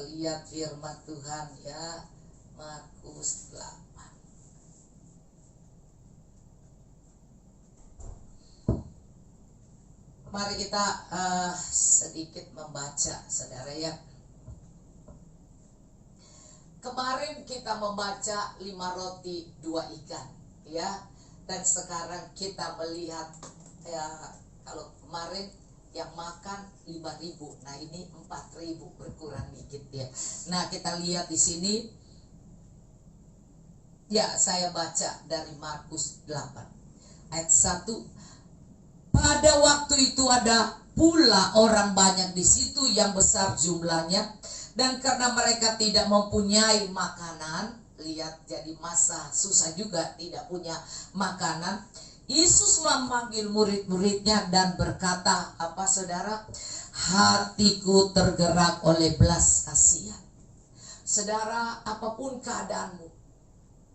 kita lihat firman Tuhan ya, Markus 8. Mari kita sedikit membaca, saudara ya. Kemarin kita membaca 5 roti 2 ikan ya. Dan sekarang kita melihat ya, kalau kemarin yang makan 5.000, nah ini 4.000, berkurang dikit ya. Nah kita lihat di sini ya, saya baca dari Markus 8 ayat 1. Pada waktu itu ada pula orang banyak di situ yang besar jumlahnya, dan karena mereka tidak mempunyai makanan, lihat jadi masa susah juga tidak punya makanan, Yesus memanggil murid-muridnya dan berkata, apa saudara? Hatiku tergerak oleh belas kasihan. Saudara, apapun keadaanmu,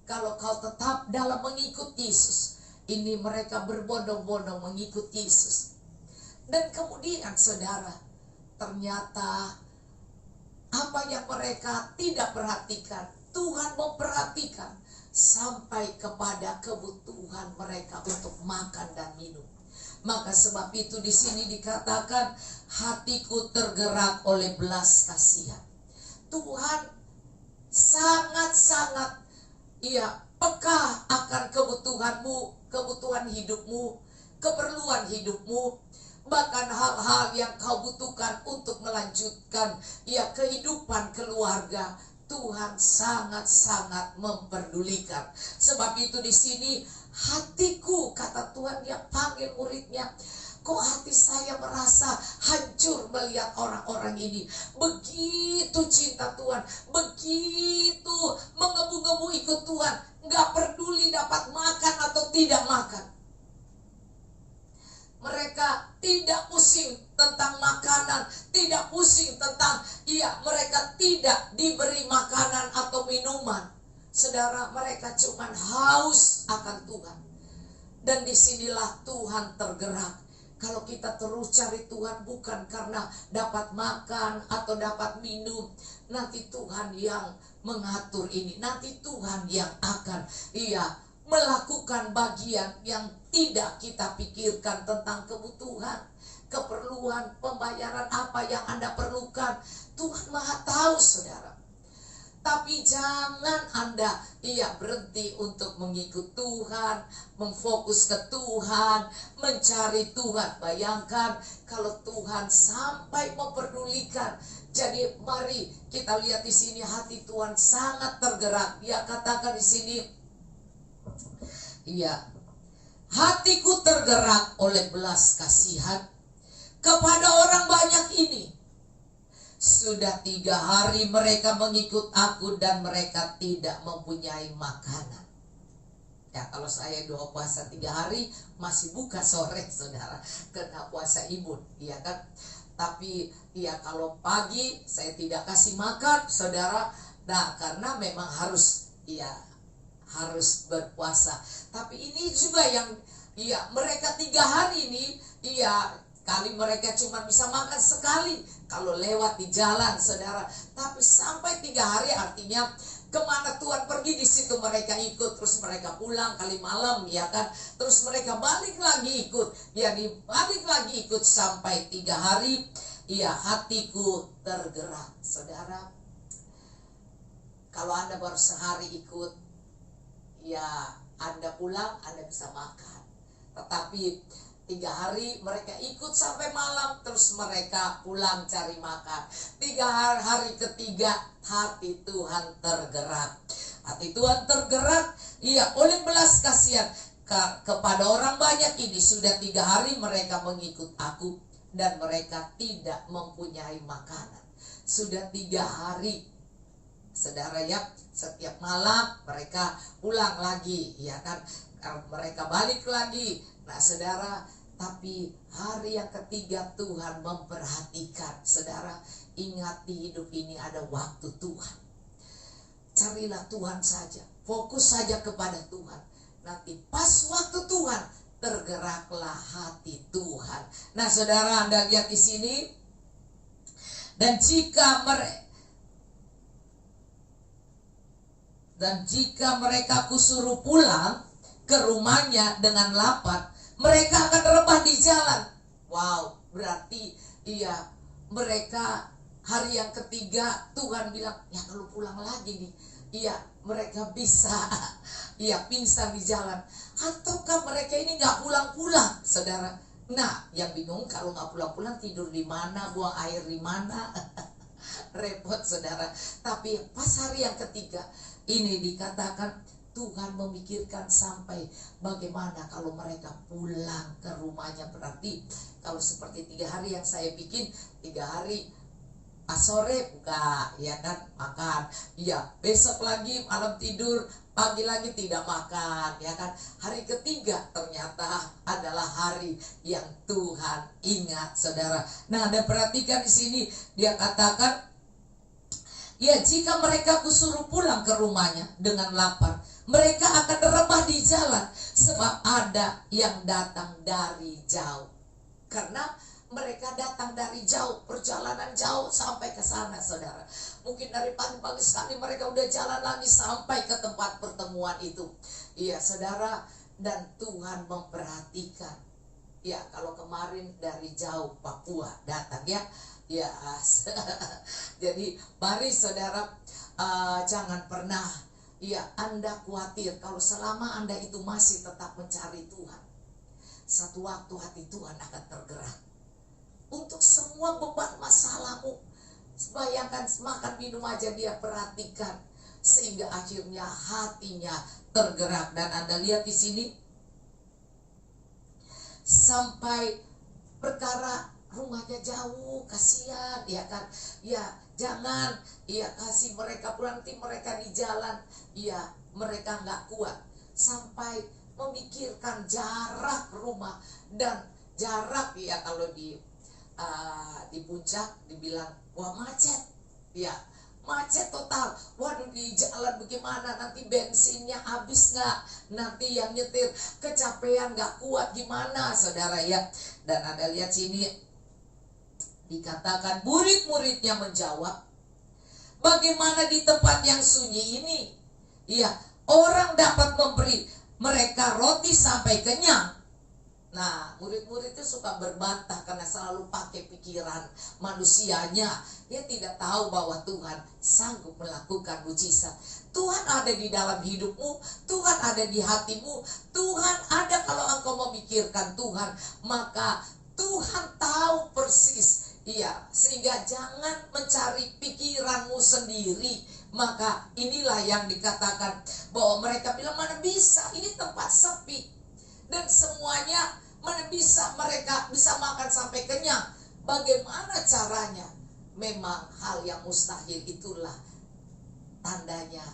kalau kau tetap dalam mengikut Yesus, ini mereka berbondong-bondong mengikut Yesus. Dan kemudian saudara, ternyata apa yang mereka tidak perhatikan, Tuhan memperhatikan sampai kepada kebutuhan mereka untuk makan dan minum. Maka sebab itu di sini dikatakan hatiku tergerak oleh belas kasihan. Tuhan sangat-sangat peka akan kebutuhanmu, kebutuhan hidupmu, keperluan hidupmu, bahkan hal-hal yang kau butuhkan untuk melanjutkan kehidupan keluarga. Tuhan sangat-sangat memperdulikan. Sebab itu di sini hatiku, kata Tuhan, dia panggil muridnya. Kok hati saya merasa hancur melihat orang-orang ini. Begitu cinta Tuhan, begitu mengebu-gebu ikut Tuhan, nggak peduli dapat makan atau tidak makan. Mereka tidak pusing tentang makanan, tidak pusing tentang mereka tidak diberi makanan atau minuman. Saudara, mereka cuma haus akan Tuhan. Dan disinilah Tuhan tergerak. Kalau kita terus cari Tuhan bukan karena dapat makan atau dapat minum, nanti Tuhan yang mengatur ini. Nanti Tuhan yang akan melakukan bagian yang tidak kita pikirkan tentang kebutuhan, keperluan, pembayaran apa yang Anda perlukan. Tuhan Maha tahu, saudara. Tapi jangan Anda berhenti untuk mengikut Tuhan, memfokus ke Tuhan, mencari Tuhan. Bayangkan kalau Tuhan sampai memperdulikan. Jadi mari kita lihat di sini hati Tuhan sangat tergerak. Dia katakan di sini, hatiku tergerak oleh belas kasihan kepada orang banyak ini. Sudah 3 hari mereka mengikut aku dan mereka tidak mempunyai makanan. Ya, kalau saya 2 puasa 3 hari masih buka sore, saudara, kena puasa imun, ya kan? Tapi kalau pagi saya tidak kasih makan, saudara. Nah, karena memang harus berpuasa. Tapi ini juga yang mereka 3 hari ini kali mereka cuma bisa makan sekali kalau lewat di jalan, saudara. Tapi sampai 3 hari artinya kemana Tuhan pergi di situ mereka ikut. Terus mereka pulang kali malam, ya kan. Terus mereka balik lagi ikut, balik lagi ikut sampai 3 hari. Hatiku tergerak, saudara. Kalau Anda baru sehari ikut, Anda pulang, Anda bisa makan. Tetapi 3 hari mereka ikut sampai malam, terus mereka pulang cari makan. 3 hari ketiga hati Tuhan tergerak. Hati Tuhan tergerak oleh belas kasihan kepada orang banyak ini. Sudah 3 hari mereka mengikut aku dan mereka tidak mempunyai makanan. Sudah 3 hari, saudara setiap malam mereka pulang lagi, kan? Mereka balik lagi. Nah, saudara, tapi hari yang ketiga Tuhan memperhatikan. Saudara, ingat di hidup ini ada waktu Tuhan. Carilah Tuhan saja, fokus saja kepada Tuhan. Nanti pas waktu Tuhan, tergeraklah hati Tuhan. Nah, saudara, Anda lihat di sini. Dan jika Dan jika mereka kusuruh pulang ke rumahnya dengan lapar, mereka akan rebah di jalan. Wow, berarti iya, mereka hari yang ketiga Tuhan bilang, ya kalau pulang lagi nih, iya mereka bisa pingsan di jalan. Ataukah mereka ini nggak pulang-pulang, saudara? Nah, yang bingung kalau nggak pulang-pulang, tidur di mana, buang air di mana. Repot, saudara. Tapi pas hari yang ketiga ini dikatakan Tuhan memikirkan sampai bagaimana kalau mereka pulang ke rumahnya. Berarti kalau seperti 3 hari yang saya bikin, 3 hari pas sore buka, ya kan, makan, ya besok lagi malam tidur, pagi lagi tidak makan, ya kan. Hari ketiga ternyata adalah hari yang Tuhan ingat, saudara. Nah, Anda perhatikan di sini dia katakan, ya jika mereka kusuruh pulang ke rumahnya dengan lapar, mereka akan rebah di jalan, sebab ada yang datang dari jauh. Karena mereka datang dari jauh, perjalanan jauh sampai ke sana, saudara. Mungkin dari pagi-pagi sekali mereka udah jalan lagi sampai ke tempat pertemuan itu. Iya, saudara, dan Tuhan memperhatikan. Ya, kalau kemarin dari jauh Papua datang, ya. Ya, jadi mari saudara, jangan pernah Anda khawatir kalau selama Anda itu masih tetap mencari Tuhan. Satu waktu hati Tuhan akan tergerak untuk semua beban masalahmu. Bayangkan makan minum aja dia perhatikan, sehingga akhirnya hatinya tergerak. Dan Anda lihat di sini sampai perkara rumahnya jauh, kasihan, ya kan? Ya, jangan kasih mereka pulang, nanti mereka di jalan, mereka nggak kuat. Sampai memikirkan jarak rumah dan jarak, kalau di puncak dibilang, wah macet, macet total. Waduh, di jalan bagaimana, nanti bensinnya habis nggak, nanti yang nyetir kecapean nggak kuat gimana, saudara, ya. Dan Anda lihat sini dikatakan murid-muridnya menjawab, bagaimana di tempat yang sunyi ini, orang dapat memberi mereka roti sampai kenyang. Nah, murid-murid itu suka berbantah karena selalu pakai pikiran manusianya. Dia tidak tahu bahwa Tuhan sanggup melakukan mujizat. Tuhan ada di dalam hidupmu, Tuhan ada di hatimu, Tuhan ada kalau engkau memikirkan Tuhan, maka Tuhan tahu persis. Sehingga jangan mencari pikiranmu sendiri. Maka inilah yang dikatakan bahwa mereka bilang, mana bisa, ini tempat sepi. Dan semuanya mana bisa mereka bisa makan sampai kenyang. Bagaimana caranya? Memang hal yang mustahil itulah tandanya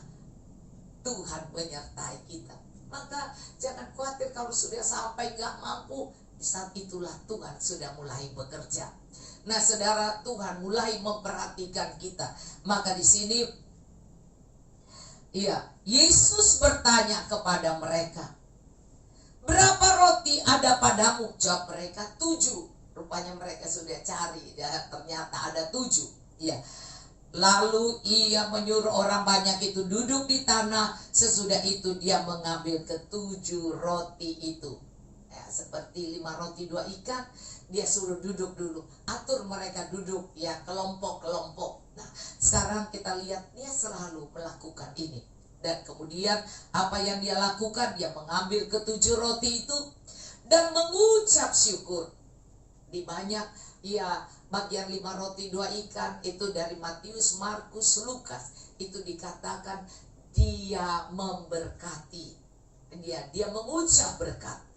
Tuhan menyertai kita. Maka jangan khawatir kalau sudah sampai gak mampu. Di saat itulah Tuhan sudah mulai bekerja. Nah, saudara, Tuhan mulai memperhatikan kita. Maka di sini Yesus bertanya kepada mereka, berapa roti ada padamu? Jawab mereka, 7. Rupanya mereka sudah cari, ternyata ada 7. Lalu ia menyuruh orang banyak itu duduk di tanah. Sesudah itu dia mengambil ke-7 roti itu. Seperti 5 roti 2 ikan, dia suruh duduk dulu. Atur mereka duduk, kelompok-kelompok. Nah, sekarang kita lihat dia selalu melakukan ini. Dan kemudian apa yang dia lakukan? Dia mengambil ke-7 roti itu dan mengucap syukur. Di banyak bagian 5 roti 2 ikan itu dari Matius, Markus, Lukas, itu dikatakan dia memberkati. Dia mengucap berkat.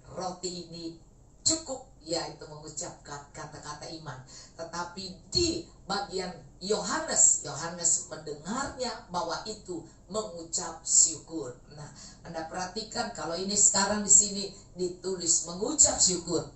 Roti ini cukup, itu mengucapkan kata-kata iman. Tetapi di bagian Yohanes mendengarnya bahwa itu mengucap syukur. Nah, Anda perhatikan kalau ini sekarang di sini ditulis mengucap syukur.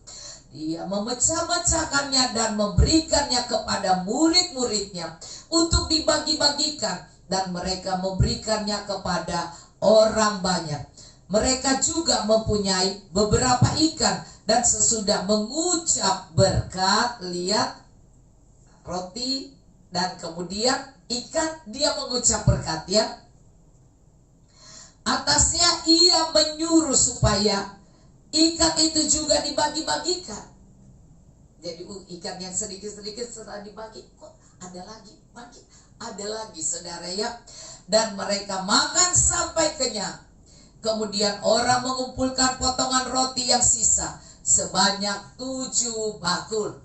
Dia memecah-mecahkannya dan memberikannya kepada murid-muridnya untuk dibagi-bagikan, dan mereka memberikannya kepada orang banyak. Mereka juga mempunyai beberapa ikan, dan sesudah mengucap berkat, lihat roti dan kemudian ikan, dia mengucap berkat, Atasnya ia menyuruh supaya ikan itu juga dibagi-bagikan. Jadi ikan yang sedikit-sedikit setelah dibagi, kok ada lagi, bagi, ada lagi, saudara ya. Dan mereka makan sampai kenyang. Kemudian orang mengumpulkan potongan roti yang sisa sebanyak 7 bakul.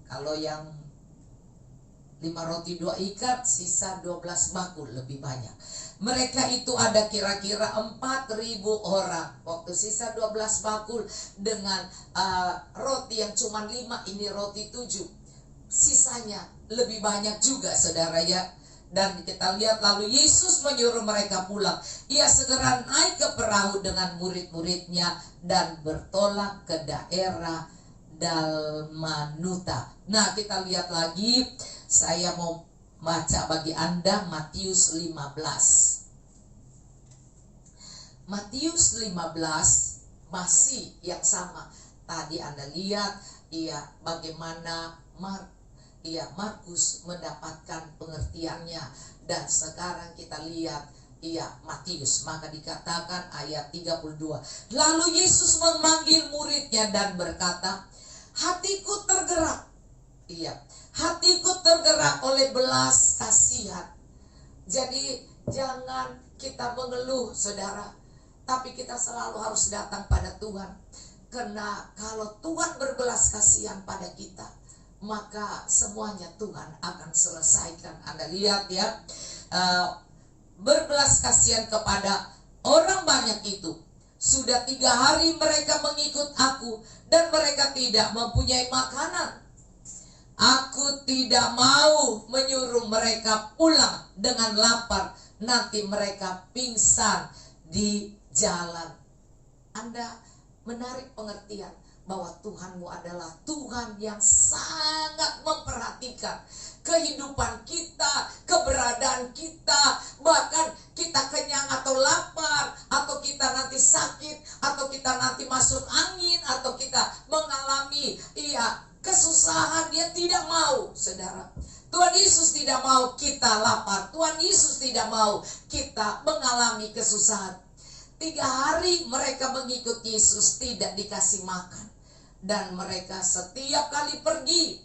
Kalau yang 5 roti 2 ikan, sisa 12 bakul, lebih banyak. Mereka itu ada kira-kira 4.000 orang. Waktu sisa 12 bakul dengan roti yang cuma 5, ini roti 7. Sisanya lebih banyak juga, saudara ya. Dan kita lihat lalu Yesus menyuruh mereka pulang. Ia segera naik ke perahu dengan murid-muridnya dan bertolak ke daerah Dalmanuta. Nah, kita lihat lagi. Saya mau baca bagi Anda Matius 15. Matius 15 masih yang sama. Tadi Anda lihat bagaimana Markus mendapatkan pengertiannya, dan sekarang kita lihat Matius. Maka dikatakan ayat 32. Lalu Yesus memanggil muridnya dan berkata, hatiku tergerak. Hatiku tergerak oleh belas kasihan. Jadi jangan kita mengeluh, saudara, tapi kita selalu harus datang pada Tuhan. Karena kalau Tuhan berbelas kasihan pada kita, maka semuanya Tuhan akan selesaikan. Anda lihat ya, berbelas kasihan kepada orang banyak itu. Sudah 3 hari mereka mengikut aku dan mereka tidak mempunyai makanan. Aku tidak mau menyuruh mereka pulang dengan lapar, nanti mereka pingsan di jalan. Anda menarik pengertian bahwa Tuhanmu adalah Tuhan yang sangat memperhatikan kehidupan kita, keberadaan kita, bahkan kita kenyang atau lapar, atau kita nanti sakit, atau kita nanti masuk angin, atau kita mengalami kesusahan. Dia tidak mau, saudara. Tuhan Yesus tidak mau kita lapar. Tuhan Yesus tidak mau kita mengalami kesusahan. 3 hari mereka mengikut Yesus tidak dikasih makan. Dan mereka setiap kali pergi,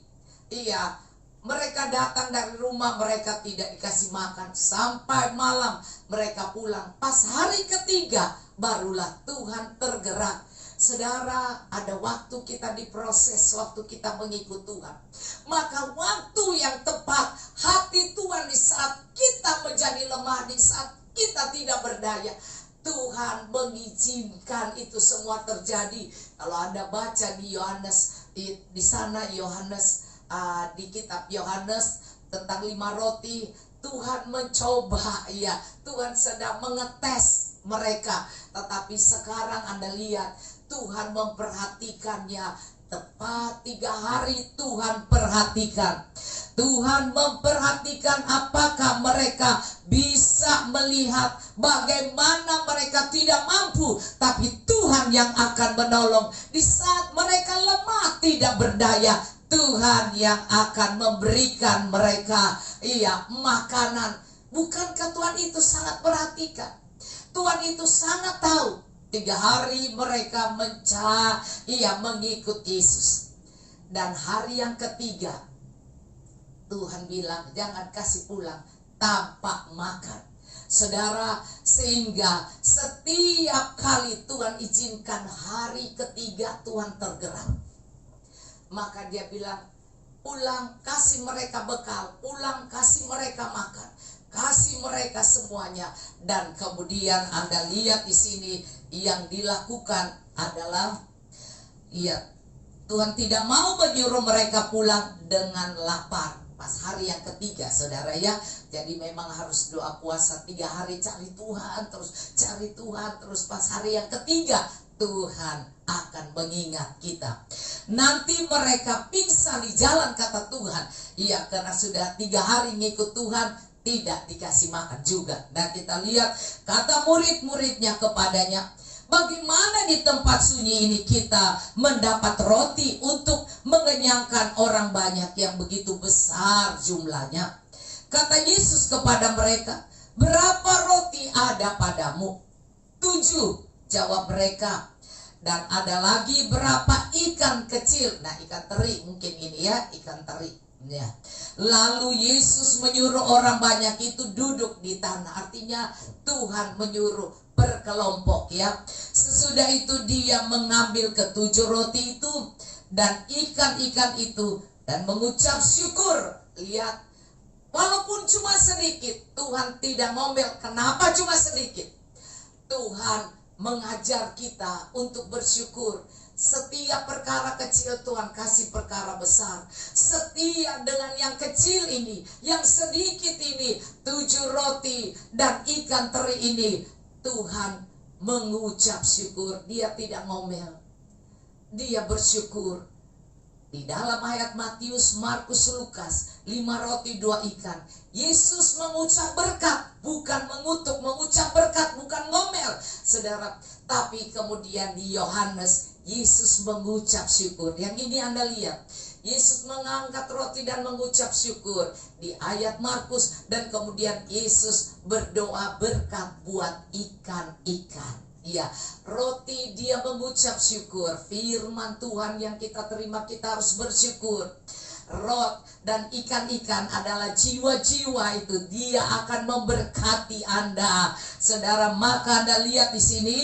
mereka datang dari rumah, mereka tidak dikasih makan. Sampai malam mereka pulang. Pas hari ketiga barulah Tuhan tergerak. Saudara, ada waktu kita diproses, waktu kita mengikut Tuhan. Maka waktu yang tepat, hati Tuhan di saat kita menjadi lemah, di saat kita tidak berdaya, Tuhan mengizinkan itu semua terjadi. Kalau Anda baca di Yohanes, di sana Yohanes, di kitab Yohanes tentang 5 roti, Tuhan mencoba, Tuhan sedang mengetes mereka. Tetapi sekarang Anda lihat, Tuhan memperhatikannya. Tepat 3 hari Tuhan perhatikan. Tuhan memperhatikan apakah mereka bisa melihat bagaimana mereka tidak mampu, tapi Tuhan yang akan menolong. Di saat mereka lemah, tidak berdaya, Tuhan yang akan memberikan mereka makanan. Bukankah Tuhan itu sangat perhatikan? Tuhan itu sangat tahu. 3 hari mereka mengikut Yesus. Dan hari yang ketiga, Tuhan bilang, jangan kasih pulang tanpa makan. Saudara, sehingga setiap kali Tuhan izinkan hari ketiga Tuhan tergerak. Maka dia bilang, pulang, kasih mereka bekal, pulang, kasih mereka makan, kasih mereka semuanya. Dan kemudian Anda lihat di sini yang dilakukan adalah Tuhan tidak mau menyuruh mereka pulang dengan lapar. Pas hari yang ketiga, saudara ya. Jadi memang harus doa puasa 3 hari, cari Tuhan terus. Pas hari yang ketiga, Tuhan akan mengingat kita. Nanti mereka pingsan di jalan, kata Tuhan. Karena sudah 3 hari ngikut Tuhan, tidak dikasih makan juga. Dan kita lihat kata murid-muridnya kepadanya, bagaimana di tempat sunyi ini kita mendapat roti untuk mengenyangkan orang banyak yang begitu besar jumlahnya? Kata Yesus kepada mereka, berapa roti ada padamu? 7, jawab mereka. Dan ada lagi berapa ikan kecil. Nah, ikan teri mungkin ini ya, ikan teri ya. Lalu Yesus menyuruh orang banyak itu duduk di tanah. Artinya Tuhan menyuruh berkelompok ya. Sesudah itu dia mengambil ketujuh roti itu dan ikan-ikan itu dan mengucap syukur. Lihat, walaupun cuma sedikit, Tuhan tidak ngomel. Kenapa cuma sedikit? Tuhan mengajar kita untuk bersyukur. Setiap perkara kecil Tuhan kasih perkara besar. Setiap dengan yang kecil ini, yang sedikit ini, 7 roti dan ikan teri ini, Tuhan mengucap syukur. Dia tidak ngomel, dia bersyukur. Di dalam ayat Matius, Markus, Lukas, 5 roti 2 ikan, Yesus mengucap berkat, bukan mengutuk. Mengucap berkat bukan ngomel, saudara. Tapi kemudian di Yohanes, Yesus mengucap syukur. Yang ini Anda lihat, Yesus mengangkat roti dan mengucap syukur di ayat Markus. Dan kemudian Yesus berdoa berkat buat ikan-ikan. Ya, roti dia mengucap syukur. Firman Tuhan yang kita terima, kita harus bersyukur. Rot dan ikan-ikan adalah jiwa-jiwa itu. Dia akan memberkati Anda, saudara. Maka Anda lihat di sini,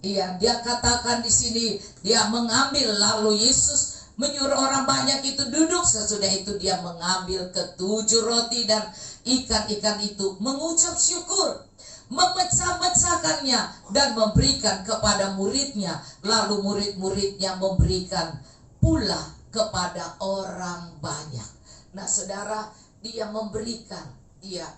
iya, dia katakan di sini, dia mengambil, lalu Yesus menyuruh orang banyak itu duduk. Sesudah itu dia mengambil ketujuh roti dan ikan-ikan itu, mengucap syukur, memecah-mecahkannya dan memberikan kepada muridnya. Lalu murid-muridnya memberikan pula kepada orang banyak. Nah, saudara, dia memberikan dia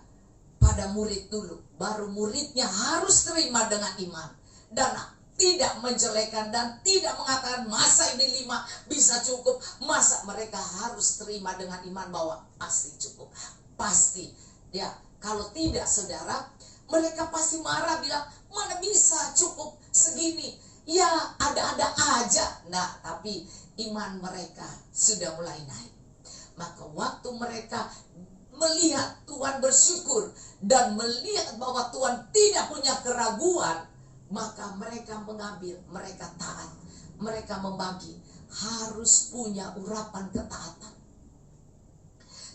pada murid dulu, baru muridnya harus terima dengan iman dan tidak menjelekan dan tidak mengatakan masa ini 5 bisa cukup. Masa mereka harus terima dengan iman bahwa pasti cukup, pasti ya. Kalau tidak, saudara, mereka pasti marah, bilang mana bisa cukup segini, ya ada-ada aja. Nah, tapi iman mereka sudah mulai naik. Maka waktu mereka melihat Tuhan bersyukur dan melihat bahwa Tuhan tidak punya keraguan, maka mereka mengambil, mereka taat, mereka membagi. Harus punya urapan ketaatan.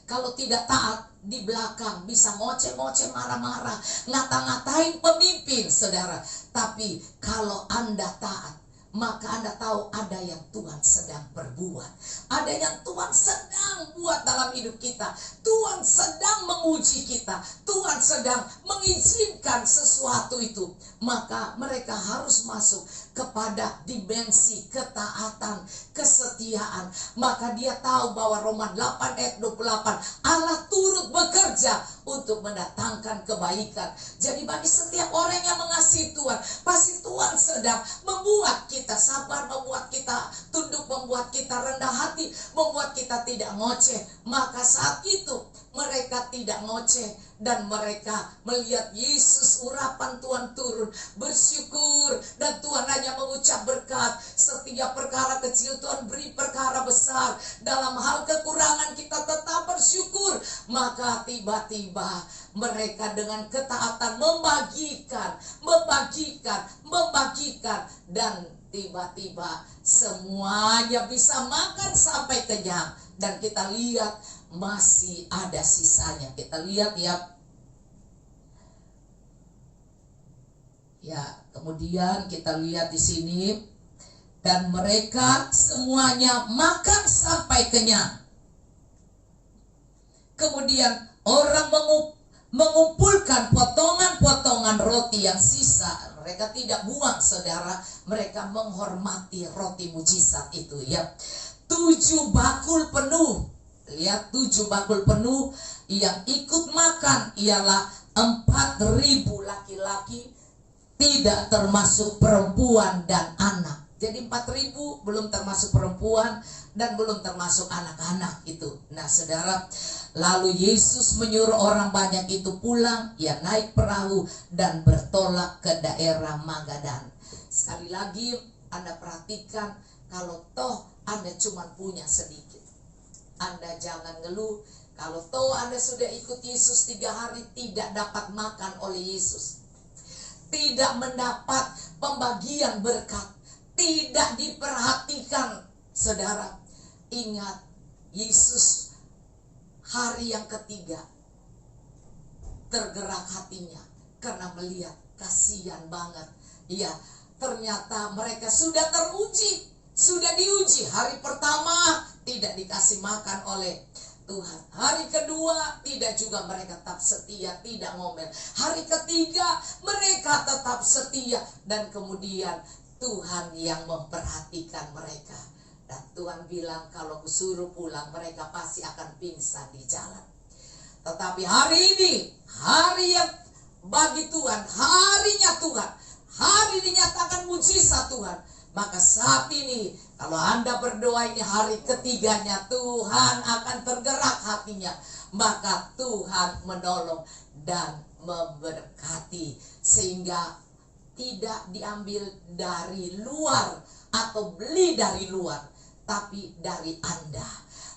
Kalau tidak taat, di belakang bisa ngoceh-ngoceh, marah-marah, ngata-ngatain pemimpin, saudara. Tapi kalau Anda taat, maka Anda tahu ada yang Tuhan sedang berbuat. Ada yang Tuhan sedang buat dalam hidup kita. Tuhan sedang menguji kita. Tuhan sedang mengizinkan sesuatu itu. Maka mereka harus masuk kepada dimensi ketaatan, kesetiaan. Maka dia tahu bahwa Roma 8 ayat 28, Allah turut bekerja untuk mendatangkan kebaikan. Jadi bagi setiap orang yang mengasihi Tuhan, pasti Tuhan sedang membuat kita sabar, membuat kita tunduk, membuat kita rendah hati, membuat kita tidak ngoceh. Maka saat itu mereka tidak ngoceh dan mereka melihat Yesus, urapan Tuhan turun, bersyukur, dan Tuhan hanya mengucap berkat. Setiap perkara kecil Tuhan beri perkara besar. Dalam hal kekurangan kita tetap bersyukur. Maka tiba-tiba mereka dengan ketaatan membagikan, dan tiba-tiba semuanya bisa makan sampai kenyang. Dan kita lihat masih ada sisanya. Kita lihat ya. Ya, kemudian kita lihat di sini, dan mereka semuanya makan sampai kenyang. Kemudian orang mengumpulkan potongan-potongan roti yang sisa. Mereka tidak buang, saudara. Mereka menghormati roti mujizat itu ya. 7 bakul penuh. Lihat, 7 bakul penuh. Yang ikut makan ialah 4.000 laki-laki, tidak termasuk perempuan dan anak. Jadi 4.000 belum termasuk perempuan dan belum termasuk anak-anak itu. Nah, saudara, lalu Yesus menyuruh orang banyak itu pulang. Ia naik perahu dan bertolak ke daerah Magadan. Sekali lagi Anda perhatikan, kalau toh Anda cuma punya sedikit, Anda jangan ngeluh. Kalau toh Anda sudah ikut Yesus 3 hari tidak dapat makan oleh Yesus, tidak mendapat pembagian berkat, tidak diperhatikan. Saudara, ingat Yesus hari yang ketiga tergerak hatinya karena melihat kasihan banget. Ya, ternyata mereka sudah teruji, sudah diuji. Hari pertama tidak dikasih makan oleh Tuhan. Hari kedua tidak juga, mereka tetap setia, tidak ngomel. Hari ketiga mereka tetap setia, dan kemudian Tuhan yang memperhatikan mereka. Dan Tuhan bilang, kalau kusuruh pulang mereka pasti akan pingsan di jalan. Tetapi hari ini, hari yang bagi Tuhan, harinya Tuhan, hari dinyatakan mujizat Tuhan. Maka saat ini, kalau Anda berdoa ini hari ketiganya, Tuhan akan tergerak hatinya. Maka Tuhan menolong dan memberkati, sehingga tidak diambil dari luar atau beli dari luar, tapi dari Anda.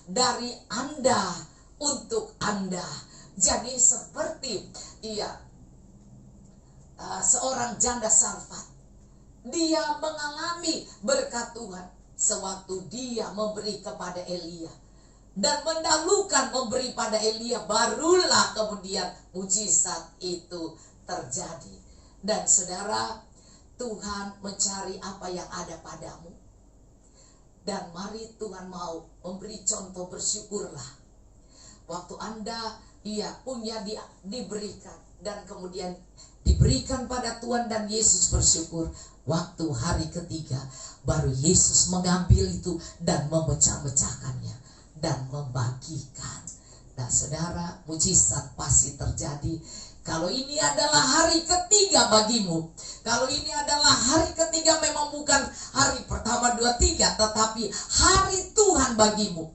Dari Anda, untuk Anda. Jadi seperti seorang janda Sarfat, dia mengalami berkat Tuhan sewaktu dia memberi kepada Elia, dan mendahulukan memberi pada Elia, barulah kemudian mujizat itu terjadi. Dan saudara, Tuhan mencari apa yang ada padamu. Dan mari Tuhan mau memberi contoh, bersyukurlah. Waktu Anda punya diberikan, dan kemudian diberikan pada Tuhan dan Yesus bersyukur. Waktu hari ketiga baru Yesus mengambil itu dan memecah-mecahkannya dan membagikan. Nah saudara, mujizat pasti terjadi. Kalau ini adalah hari ketiga bagimu, kalau ini adalah hari ketiga, memang bukan hari pertama, dua, tiga, tetapi hari Tuhan bagimu,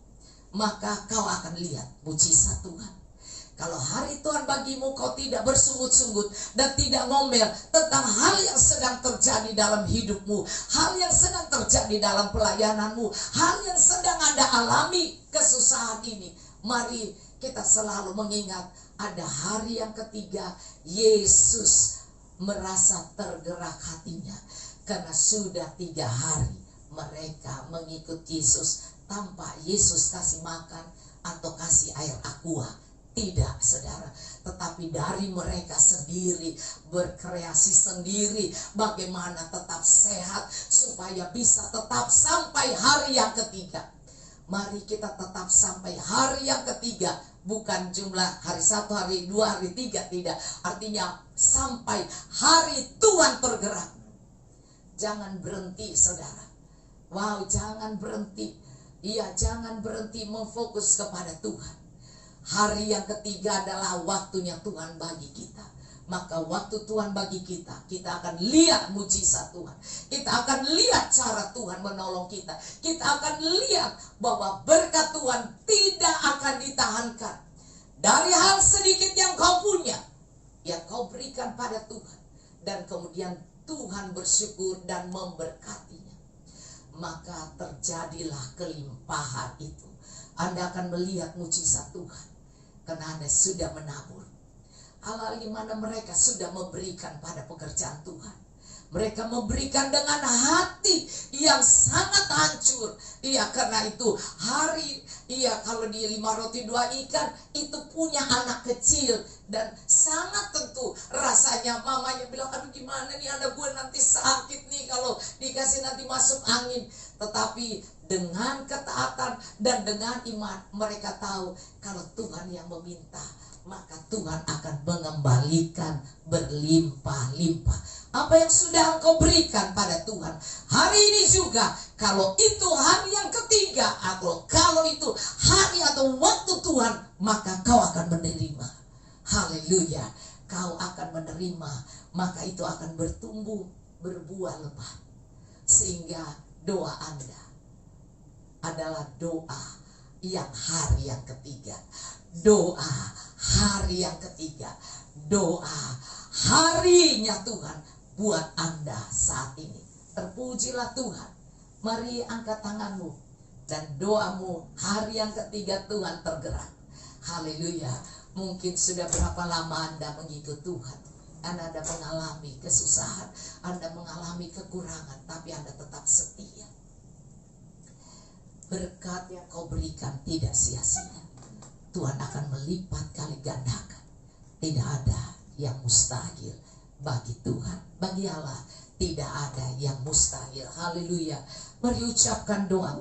maka kau akan lihat mujizat Tuhan. Kalau hari Tuhan bagimu, kau tidak bersungut-sungut dan tidak ngomel tentang hal yang sedang terjadi dalam hidupmu, hal yang sedang terjadi dalam pelayananmu, hal yang sedang Anda alami, kesusahan ini. Mari kita selalu mengingat, ada hari yang ketiga, Yesus merasa tergerak hatinya. Karena sudah 3 hari mereka mengikut Yesus tanpa Yesus kasih makan atau kasih air aqua. Tidak saudara, tetapi dari mereka sendiri, berkreasi sendiri bagaimana tetap sehat supaya bisa tetap sampai hari yang ketiga. Mari kita tetap sampai hari yang ketiga, bukan jumlah hari 1, hari 2, hari 3, tidak. Artinya sampai hari Tuhan tergerak. Jangan berhenti saudara. Wow, jangan berhenti. Jangan berhenti memfokus kepada Tuhan. Hari yang ketiga adalah waktunya Tuhan bagi kita. Maka waktu Tuhan bagi kita, kita akan lihat mujizat Tuhan. Kita akan lihat cara Tuhan menolong kita. Kita akan lihat bahwa berkat Tuhan tidak akan ditahankan. Dari hal sedikit yang kau punya, yang kau berikan pada Tuhan, dan kemudian Tuhan bersyukur dan memberkatinya, maka terjadilah kelimpahan itu. Anda akan melihat mujizat Tuhan, karena Anda sudah menabur. Hal-hal di mana mereka sudah memberikan pada pekerjaan Tuhan. Mereka memberikan dengan hati yang sangat hancur. Karena itu kalau di 5 roti 2 ikan itu punya anak kecil, dan sangat tentu rasanya mamanya bilang, aduh gimana nih anak gue nanti sakit nih kalau dikasih nanti masuk angin. Tetapi dengan ketaatan dan dengan iman, mereka tahu kalau Tuhan yang meminta, maka Tuhan akan mengembalikan berlimpah-limpah apa yang sudah engkau berikan pada Tuhan. Hari ini juga, kalau itu hari yang ketiga, atau kalau itu hari atau waktu Tuhan, maka kau akan menerima. Haleluya. Kau akan menerima, maka itu akan bertumbuh, berbuah lebat. Sehingga doa Anda adalah doa yang hari yang ketiga. Doa hari yang ketiga. Doa harinya Tuhan buat Anda saat ini. Terpujilah Tuhan. Mari angkat tanganmu dan doamu hari yang ketiga Tuhan tergerak. Haleluya. Mungkin sudah berapa lama Anda mengikut Tuhan, Anda mengalami kesusahan, Anda mengalami kekurangan, tapi Anda tetap setia. Berkat yang kau berikan tidak sia-sia. Tuhan akan melipat kali gandakan. Tidak ada yang mustahil bagi Tuhan. Bagi Allah tidak ada yang mustahil. Haleluya. Mari ucapkan doa.